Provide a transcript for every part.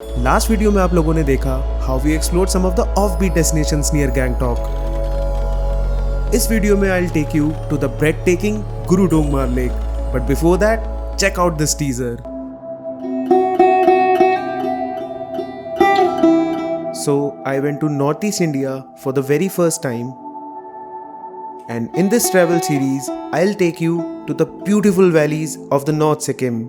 Last video में आप लोगों ने देखा how we explored some of the offbeat destinations near Gangtok. इस वीडियो में I will take you to the breathtaking Guru Dongmar lake, but before that check out this teaser. So I went to Northeast India for the very first time, and in this travel series I'll take you to the beautiful valleys of the North Sikkim.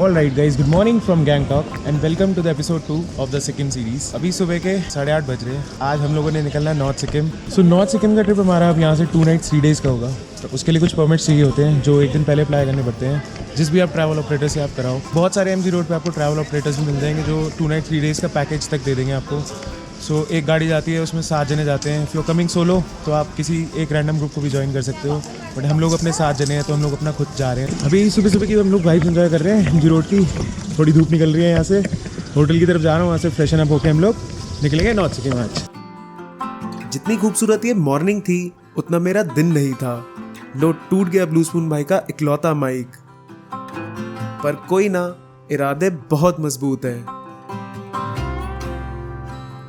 Alright guys, good morning from Gangtok and welcome to the episode 2 of the Sikkim series. अभी सुबह के 8:30 बज रहे हैं। आज हम लोगों ने निकलना है north Sikkim. So north Sikkim का ट्रिप हमारा अब यहाँ से 2 नाइट 3 डेज़ का होगा। तो उसके लिए कुछ परमिट्स चाहिए होते हैं जो एक दिन पहले अप्लाई करने पड़ते हैं, जिस भी आप ट्रैवल ऑपरेटर से आप कराओ। बहुत सारे एमजी रोड पे आपको ट्रैवल ऑपरेटर्स भी मिल जाएंगे जो 2 नाइट 3 डेज़ का पैकेज तक दे देंगे आपको। सो एक गाड़ी जाती है, उसमें 7 जने जाते हैं। इफ़ यू कमिंग सोलो तो आप किसी एक रैंडम ग्रुप को भी ज्वाइन कर सकते हो, बट हम लोग अपने 7 जने हैं तो हम लोग अपना खुद जा रहे हैं। अभी सुबह सुबह की हम लोग वाइब्स एंजॉय कर रहे हैं एमजी रोड की। थोड़ी धूप निकल रही है, यहाँ से होटल की तरफ जा रहा हूँ, वहाँ से फ्रेशन अप होकर हम लोग निकलेंगे नॉर्थ सिक्किम आज। जितनी खूबसूरत ये मॉर्निंग थी उतना मेरा दिन नहीं था। लो, टूट गया ब्लू स्पून भाई का इकलौता माइक, पर कोई ना, इरादे बहुत मजबूत है।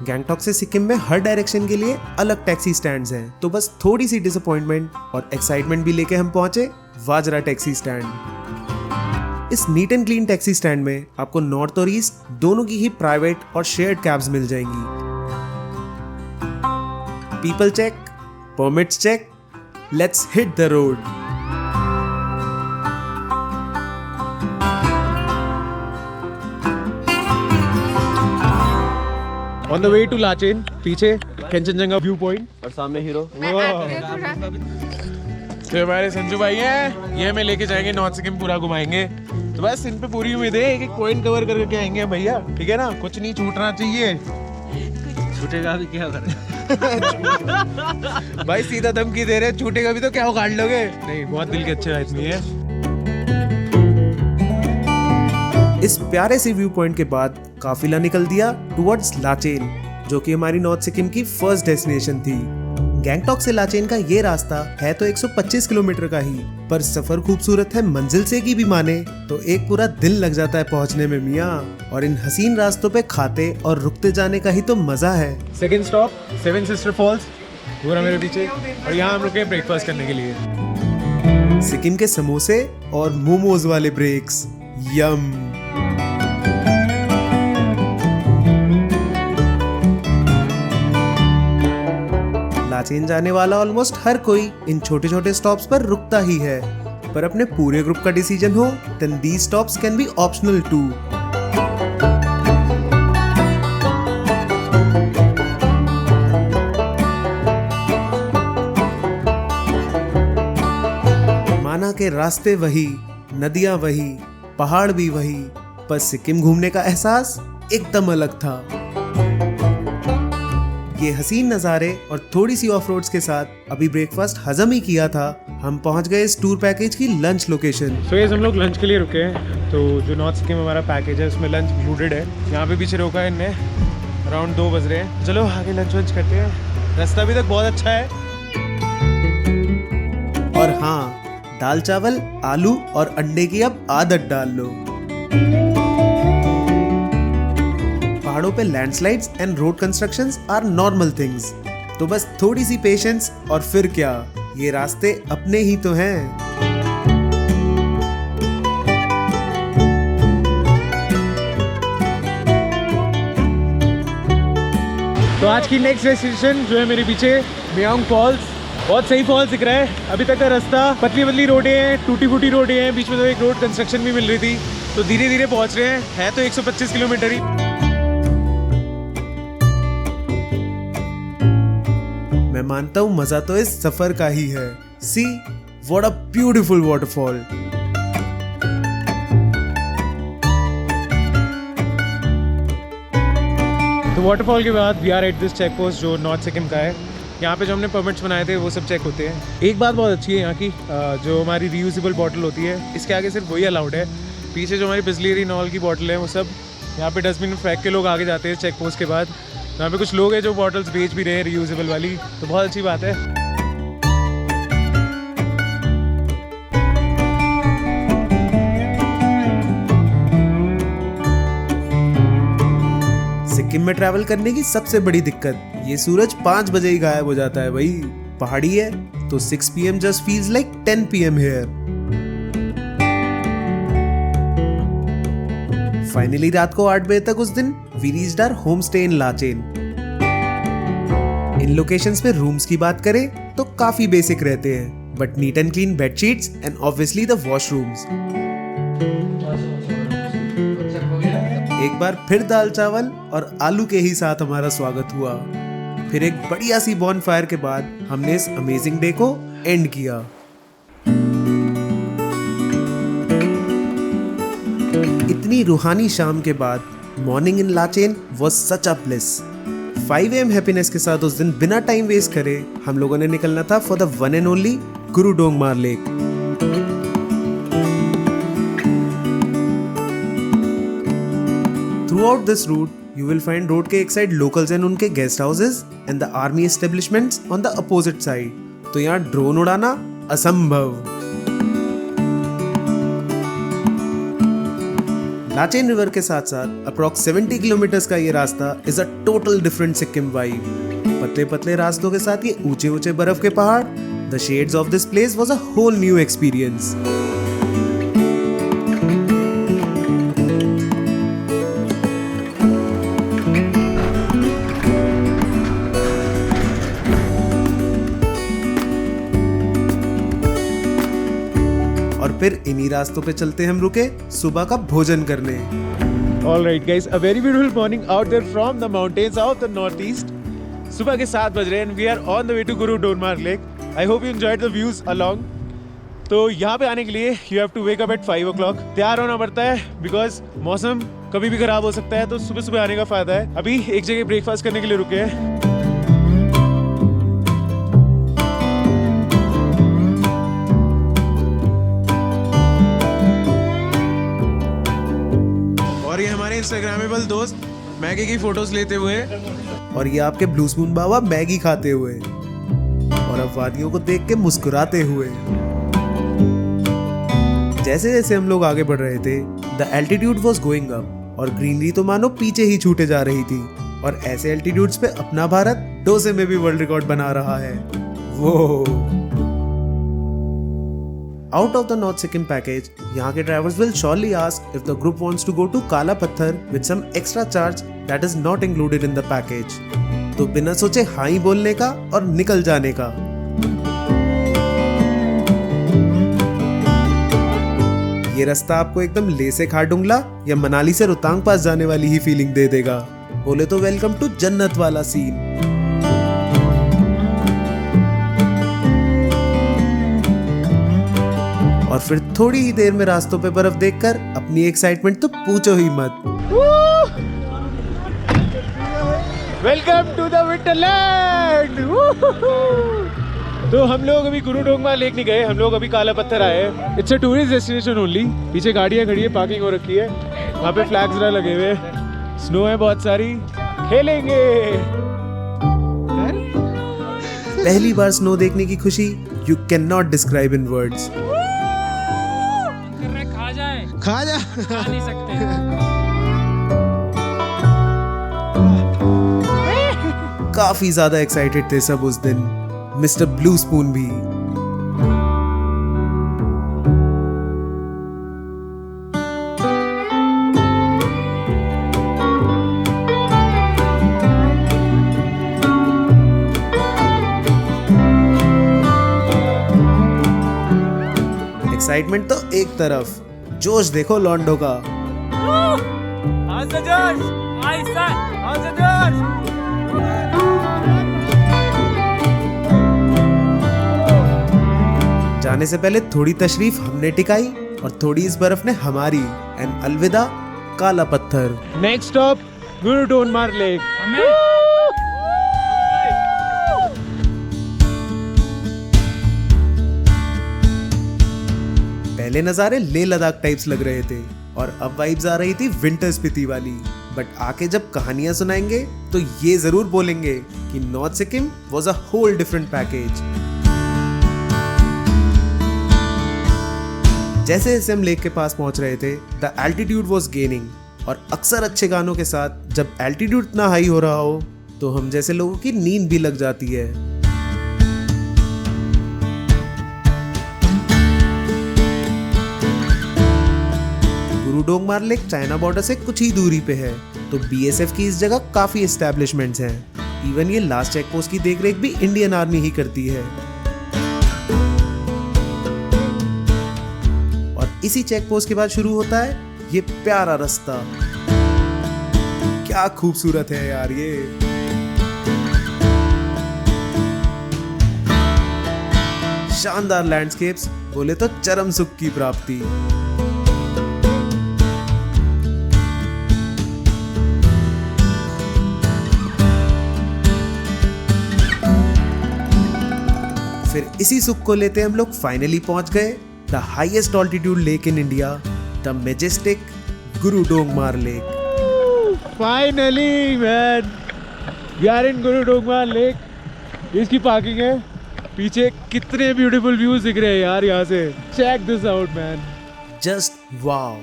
गैंगटॉक से सिक्किम में हर डायरेक्शन के लिए अलग टैक्सी स्टैंड्स हैं, तो बस थोड़ी सी डिसअपॉइंटमेंट और एक्साइटमेंट भी लेके हम पहुंचे वाजरा टैक्सी स्टैंड। इस neat and clean taxi stand में आपको नॉर्थ और ईस्ट दोनों की ही प्राइवेट और शेयर्ड कैब्स मिल जाएंगी। People check, permits check, let's hit the road. On the way to Lachen, पीछे कंचनजंगा व्यू पॉइंट और सामने हीरो। तो हमारे संजू भाई हैं, ये हमें लेके जाएंगे नॉर्थ सिक्किम, पूरा घुमाएंगे। तो बस इन पे पूरी उम्मीद है, एक पॉइंट कवर करके आएंगे भैया, ठीक है ना? कुछ नहीं छूटना चाहिए। छूटेगा भी क्या करें? भाई सीधा धमकी दे रहे, छूटेगा भी तो क्या उखाड़ लोगे? नहीं, बहुत दिल के अच्छे आदमी है। इस प्यारे से व्यू पॉइंट के बाद काफिला निकल दिया टुवर्ड्स लाचेन, जो कि हमारी नॉर्थ सिक्किम की फर्स्ट डेस्टिनेशन थी। गैंगटॉक से लाचेन का ये रास्ता है तो 125 किलोमीटर का ही, पर सफर खूबसूरत है मंजिल से की भी माने तो एक पूरा दिन लग जाता है पहुंचने में मियाँ। और इन हसीन रास्तों पे खाते और रुकते जाने का ही तो मजा है। Second stop Seven Sister Falls, पूरा मेरे पीछे, और यहाँ हम रुके ब्रेकफास्ट करने के लिए। सिक्किम के समोसे और मोमोज वाले ब्रेक्स, यम। लाचेन जाने वाला ऑलमोस्ट हर कोई इन छोटे छोटे स्टॉप्स पर रुकता ही है, पर अपने पूरे ग्रुप का डिसीजन हो then these stops can be optional too. माना के रास्ते वही, नदियां वही, पहाड़ भी वही, पर सिक्किम घूमने का एहसास एकदम अलग था। ये हसीन नज़ारे और थोड़ी सी ऑफ रोड्स के साथ अभी ब्रेकफास्ट हजम ही किया था, हम पहुंच गए इस टूर पैकेज की लंच लोकेशन। सो ये हम लोग लंच के लिए रुके हैं। तो जो नॉर्थ सिक्किम हमारा पैकेज है उसमें लंच इंक्लूडेड है। यहाँ पे पीछे रोका है इनने, अराउंड 2 बज रहे हैं। चलो आगे लंच वंच करते हैं। रास्ता अभी तक बहुत अच्छा है। और हाँ, दाल चावल, आलू और अंडे की अब आदत डाल लो। पहाड़ों पे landslides and road constructions are normal things, तो बस थोड़ी सी पेशेंस और फिर क्या, ये रास्ते अपने ही तो हैं। तो आज की नेक्स्ट डेस्टिनेशन जो है मेरे पीछे, मियांग फॉल्स। बहुत सही फॉल्स दिख रहा है। अभी तक का रास्ता पतली पतली रोडें हैं, टूटी फूटी रोडें हैं, बीच में तो एक रोड कंस्ट्रक्शन भी मिल रही थी। तो धीरे धीरे पहुंच रहे हैं, है तो 125 किलोमीटर ही। मैं मानता हूँ मजा तो इस सफर का ही है। See what a beautiful waterfall. तो वाटरफॉल के बाद we are at this check post जो नॉर्थ सिक्किम का है। यहाँ पे जो हमने परमिट्स बनाए थे वो सब चेक होते हैं। एक बात बहुत अच्छी है यहाँ की, जो हमारी रीयूजेबल बॉटल होती है इसके आगे सिर्फ वही अलाउड है। पीछे जो हमारी बिस्लेरी नॉल की बॉटल है वो सब यहाँ पे डस्टबिन में फेंक के लोग आगे जाते हैं चेक पोस्ट के बाद। यहाँ पे कुछ लोग हैं जो बॉटल्स बेच भी रहे हैं रीयूजेबल वाली, तो बहुत अच्छी बात है। सिक्किम में ट्रैवल करने की सबसे बड़ी दिक्कत ये सूरज 5 बजे ही गायब हो जाता है। भाई पहाड़ी है तो 6 PM just feels like 10 PM here. Finally रात को 8 बजे तक उस दिन we reached our home stay in Lachen. In locations पे रूम्स की बात करें तो काफी बेसिक रहते हैं, but neat and clean bedsheets and obviously the washrooms. एक बार फिर दाल चावल और आलू के ही साथ हमारा स्वागत हुआ। फिर एक बढ़िया सी बॉनफायर के बाद हमने इस अमेजिंग डे को एंड किया। इतनी रूहानी शाम के बाद morning in Lachen was such a bliss. 5 AM happiness के साथ उस दिन बिना टाइम वेस्ट करे हम लोगों ने निकलना था for the one and only Guru Dongmar lake. Throughout this route, you will find road के एक साइड locals and उनके guest houses and the army establishments on the opposite side। तो यहाँ ड्रोन उड़ाना असंभव। लाचेन रिवर के साथ साथ अप्रॉक्स 70 किलोमीटर्स का ये रास्ता is a total different Sikkim vibe. पतले पतले रास्तों के साथ ये ऊंचे ऊंचे बर्फ के पहाड़, the shades of this place was a whole new experience. और फिर इन्हीं रास्तों पे चलते हम रुके सुबह का भोजन करने। All right guys, a very beautiful morning out there from the mountains of the northeast। सुबह के 7 बज रहे हैं and we are on the way to Guru Donmar Lake। I hope you enjoyed the views along। तो यहाँ पे आने के लिए you have to wake up at 5 o'clock। तैयार होना पड़ता है because मौसम कभी भी खराब हो सकता है, तो सुबह सुबह आने का फायदा है। अभी एक जगह ब्रेकफास्ट करने के लिए रुके हैं। और ये हमारे इंस्टाग्रामेबल दोस्त मैगी की फोटोज लेते हुए, और ये आपके ब्लू स्पून बाबा मैगी खाते हुए, और अब वादियों को देख के मुस्कुराते हुए। जैसे जैसे हम लोग आगे बढ़ रहे थे the altitude was going up और ग्रीनरी तो मानो पीछे ही छूटे जा रही थी। और ऐसे एल्टीट्यूड्स पे अपना भारत डोसे में भी वर्ल्ड रिकॉर्ड बना रहा है। वो Out of the North Sikkim package, यहाँ के drivers will surely ask if the group wants to go to Kala Patthar with some extra charge that is not included in the package। तो बिना सोचे हाँ ही बोलने का और निकल जाने का। ये रास्ता आपको एकदम ले से खारडुंगला या मनाली से रोहतांग पास जाने वाली ही फीलिंग दे देगा। बोले तो वेलकम टू जन्नत वाला सीन। और फिर थोड़ी ही देर में रास्तों पे बर्फ देखकर अपनी एक्साइटमेंट तो पूछो ही मत। Welcome to the winterland. तो हम लोग अभी गुरु डोंगमार लेक नहीं गए, हम लोग अभी काला पत्थर आए हैं। It's a tourist destination only. पीछे गाड़ियाँ खड़ी है, पार्किंग हो रखी है, वहाँ पे फ्लैग्स लगे हुए, स्नो है बहुत सारी, खेलेंगे। पहली बार स्नो देखने की खुशी you can not describe in words. खा जा नहीं सकते। काफी ज्यादा एक्साइटेड थे सब उस दिन, मिस्टर ब्लू स्पून भी। एक्साइटमेंट तो एक तरफ, जोश देखो लॉन्डो का। जाने से पहले थोड़ी तशरीफ हमने टिकाई और थोड़ी इस बर्फ ने हमारी। एंड अलविदा काला पत्थर। नेक्स्ट स्टॉप गुरु डोंगमार लेक। पहले नज़ारे लेह लद्दाख टाइप्स लग रहे थे और अब वाइब्स आ रही थी विंटर स्पीति वाली। बट आके जब कहानियां सुनाएंगे तो ये जरूर बोलेंगे कि north Sikkim was a whole different package. जैसे जैसे हम लेक के पास पहुंच रहे थे द एल्टीट्यूड वाज गेनिंग, और अक्सर अच्छे गानों के साथ जब एल्टीट्यूड इतना हाई हो रहा हो तो हम जैसे लोगों की नींद भी लग जाती है। गुरु डोंगमार लेक चाइना बॉर्डर से कुछ ही दूरी पे है, तो बीएसएफ की इस जगह काफी एस्टैब्लिशमेंट्स हैं। इवन ये लास्ट चेक पोस्ट की देखरेख भी इंडियन आर्मी ही करती है। और इसी चेक पोस्ट के बाद शुरू होता है ये प्यारा रास्ता। क्या खूबसूरत है यार ये। शानदार लैंडस्केप्स, बोले तो चरम सुख की प्राप्ति। फिर इसी सुख को लेते हम लोग फाइनली पहुंच गए the highest altitude lake in India, the majestic Guru Dongmar lake. Finally man, we are in Guru Dongmar lake. इसकी पार्किंग है पीछे। कितने ब्यूटीफुल व्यूज दिख रहे हैं यार यहाँ से। Check this out man, just wow.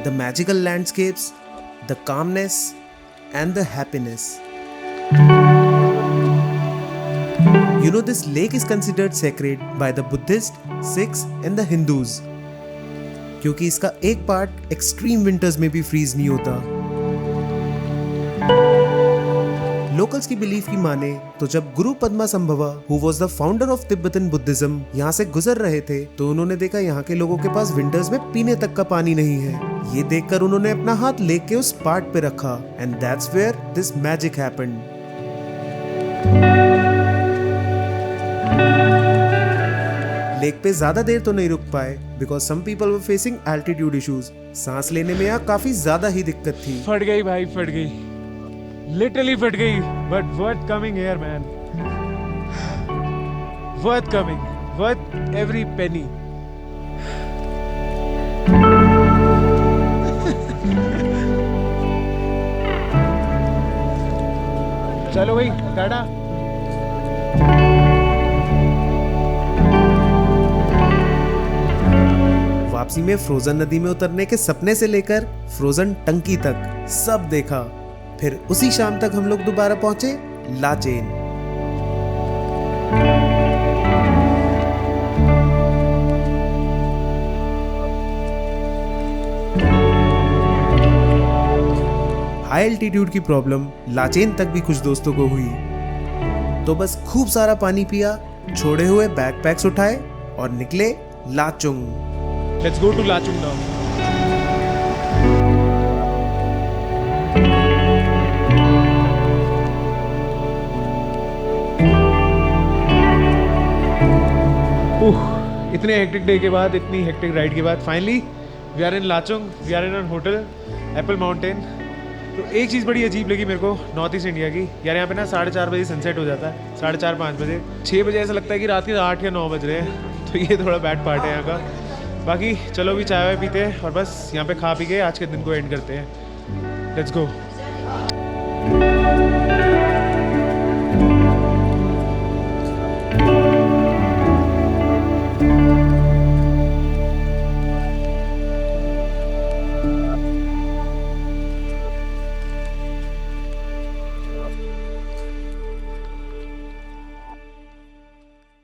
The magical landscapes, the calmness and the happiness. You know, this lake is considered sacred by the Buddhists, Sikhs and the Hindus, क्योंकि इसका एक पार्ट एक्सट्रीम विंटर्स में भी freeze नहीं होता। Locals की belief की माने तो जब Guru Padmasambhava, who was the founder of Tibetan Buddhism, यहाँ से गुजर रहे थे तो उन्होंने देखा यहाँ के लोगों के पास विंटर्स में पीने तक का पानी नहीं है। ये देखकर उन्होंने अपना हाथ लेक के उस पार्ट पे रखा and that's where this magic happened. Lake पे ज्यादा देर तो नहीं रुक पाए because some people were facing altitude issues. सांस लेने में यहाँ काफी ज्यादा ही दिक्कत थी। फट गई भाई, फट गई, लिटरली फट गई। But worth coming here man, worth coming, worth every penny. चलो भाई टाटा। वापसी में फ्रोजन नदी में उतरने के सपने से लेकर फ्रोजन टंकी तक सब देखा। फिर उसी शाम तक हम लोग दोबारा पहुंचे लाचेन। हाई एल्टीट्यूड की प्रॉब्लम लाचेन तक भी कुछ दोस्तों को हुई, तो बस खूब सारा पानी पिया, छोड़े हुए बैकपैक्स उठाए और निकले Lachung. Let's go to Lachung now. इतने हेक्टिक डे के बाद, इतनी हेक्टिक राइड के बाद finally we are in Lachung, we are in an hotel Apple Mountain. तो एक चीज़ बड़ी अजीब लगी मेरे को नॉर्थ ईस्ट इंडिया की यार, यहाँ पे ना 4:30 बजे सनसेट हो जाता है, 4:30-5 बजे। 6 बजे ऐसा लगता है कि रात के 8 या 9 बज रहे हैं। तो ये थोड़ा बैड पार्ट है यहाँ का। बाकी चलो भी चाय वाय पीते हैं और बस यहाँ पे खा पी के आज के दिन को एंड करते हैं। Let's go.